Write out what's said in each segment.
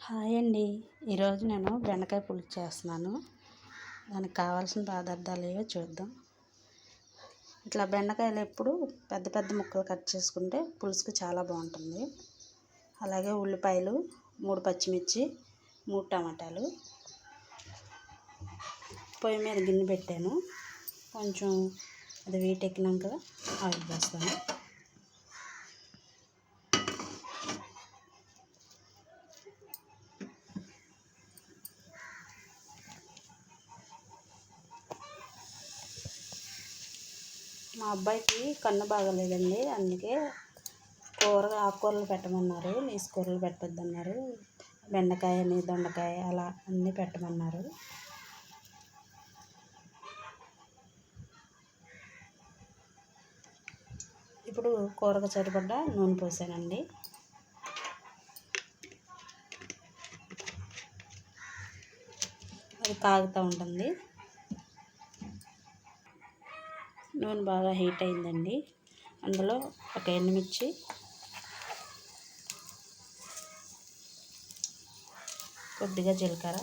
Hi అండి. ఈరోజు నేను బెండకాయ పులుసు చేస్తున్నాను. దానికి కావాల్సిన పదార్థాలు ఏవో చూద్దాం. ఇట్లా బెండకాయలు ఎప్పుడు పెద్ద పెద్ద ముక్కలు కట్ చేసుకుంటే పులుసుకి చాలా బాగుంటుంది. అలాగే ఉల్లిపాయలు, 3 పచ్చిమిర్చి, 3 టమాటాలు. పొయ్యి మీద గిన్నె పెట్టాను. కొంచెం అది వీటెక్కినాక ఆయిల్ వేస్తాను. మా అబ్బాయికి కన్ను బాగలేదండి, అందుకే ఆకుకూరలు పెట్టమన్నారు. నీసు కూరలు పెట్టొద్దన్నారు. బెండకాయని, దొండకాయ అలా అన్నీ పెట్టమన్నారు. ఇప్పుడు కూరకు సరిపడ్డ నూనె పోసానండి. అది కాగుతూ ఉంటుంది. నూనె బాగా హీట్ అయిందండి. అందులో ఒక ఎండుమిర్చి, కొద్దిగా జీలకర్ర,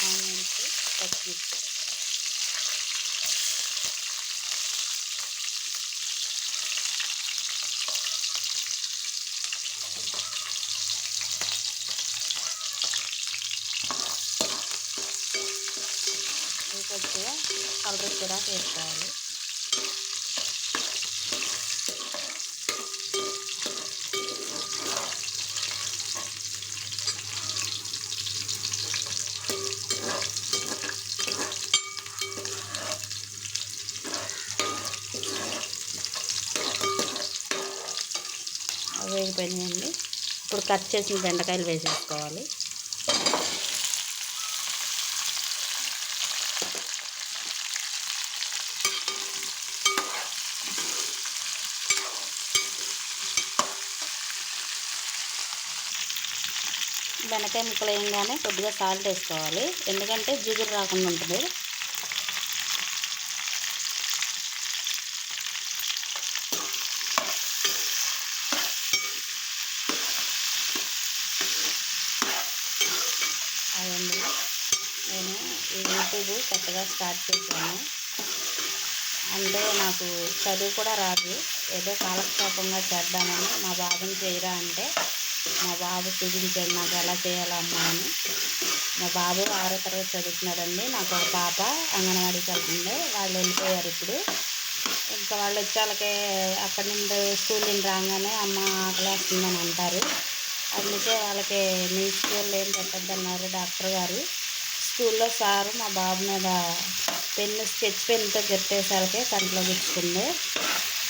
ఆనియన్స్, పచ్చిమిర్చి, కొద్దిగా కలర్ కూడా వేసుకోవాలి. వేగిపోయినాయండి. ఇప్పుడు కట్ చేసిన బెండకాయలు వేసేసుకోవాలి. బెండకాయ ముక్కలు వేయగానే కొద్దిగా సాల్ట్ వేసుకోవాలి, ఎందుకంటే జిగురు రాకుండా ఉంటుంది. అదండి, నేను ఈ యూట్యూబ్ కొత్తగా స్టార్ట్ చేశాను. అంటే నాకు చదువు కూడా రాదు, ఏదో కాలక్షేపంగా చేద్దామని. మా బాబుని చేయరా అంటే మా బాబు చూపించాడు నాకు ఎలా చేయాలమ్మా అని. మా బాబు 6వ తరగతి చదువుతున్నాడండి. నాకు ఒక పాప అంగన్వాడీకి వెళ్తుంది. వాళ్ళు వెళ్ళిపోయారు ఇప్పుడు. ఇంకా వాళ్ళు వచ్చేళ్ళకే అక్కడి నుండి స్కూల్ నుండి రాగానే అమ్మ ఆకలేస్తుందని అంటారు. అందుకే వాళ్ళకి నీసు కూరలు ఏం పెట్టద్దన్నారు డాక్టర్ గారు. స్కూల్లో సారు మా బాబు మీద స్కెచ్ పెన్తో గట్టేసరికి కంట్లో గుచ్చుకుంది.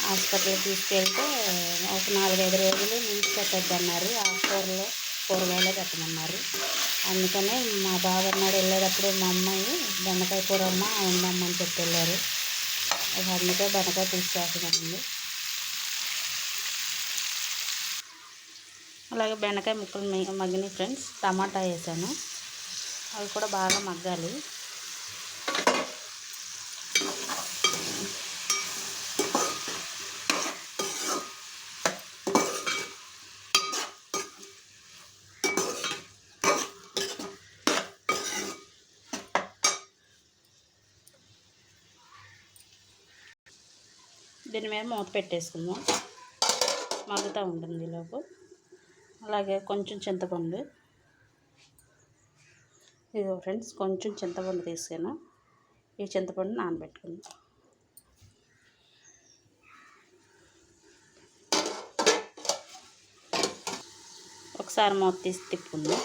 హాస్పిటల్కి తీసుకెళ్తే ఒక 4-5 రోజులు నీసు పెట్టద్దన్నారు. కూరగాయలే పెట్టమన్నారు. అందుకనే మా బాబు అన్నాడు వెళ్ళేటప్పుడు, మా అమ్మాయి బెండకాయ కూర ఉండమ్మని చెప్పి వెళ్ళారు. అందుకే బెండకాయ పులుసు చేస్తున్నానండి. అలాగే బెండకాయ ముక్కలు మగ్గినాయి ఫ్రెండ్స్. టమాటా వేసాను, అవి కూడా బాగా మగ్గాలి. దీని మీద మూత పెట్టేసుకుందాం, మగ్గుతూ ఉంటుంది ఈలోపు. అలాగే కొంచెం చింతపండు, ఇదిగో ఫ్రెండ్స్ కొంచెం చింతపండు తీసాను. ఈ చింతపండు నానబెట్టుకుందాం. ఒకసారి మూత తీసి తిప్పుకుందాం.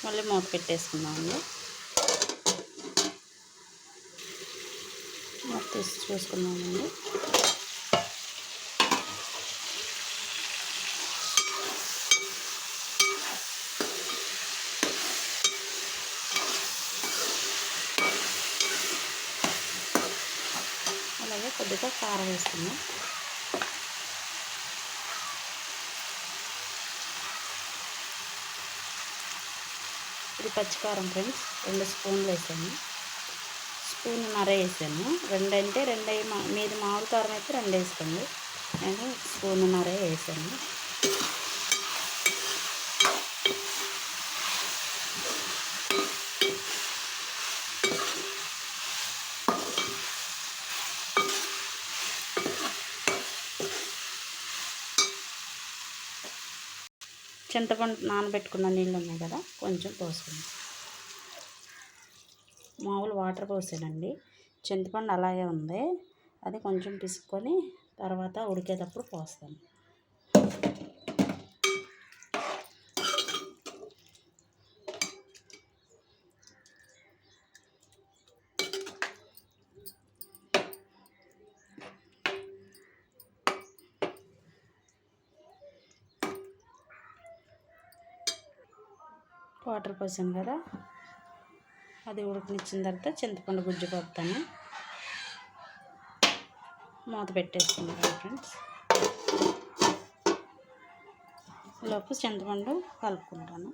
మళ్ళీ మూత పెట్టేసుకుందామండి. మూత తీసి చూసుకుందామండి. అలాగే కొద్దిగా కారం వేసుకుందాం. ఇది పచ్చికారం ఫ్రెండ్స్, 2 స్పూన్లు వేసాను. స్పూన్నర వేసాను. 2 అంటే 2 మీది మామూలు కారం అయితే 2 వేసుకోండి. నేను స్పూన్నర వేసాను. చింతపండు నానబెట్టుకున్న నీళ్ళు ఉన్నాయి కదా, కొంచెం పోసుకుందాం. మామూలు వాటర్ పోసానండి. చింతపండు అలాగే ఉంది, అది కొంచెం పిసుక్కొని తర్వాత ఉడికేటప్పుడు పోస్తాను. వాటర్ పోసాను కదా, అది ఉడకనిచ్చిన తర్వాత చింతపండు గుజ్జు పోతాను. మూత పెట్టేసుకుంటాను ఫ్రెండ్స్. లోపు చింతపండు కలుపుకుంటాను.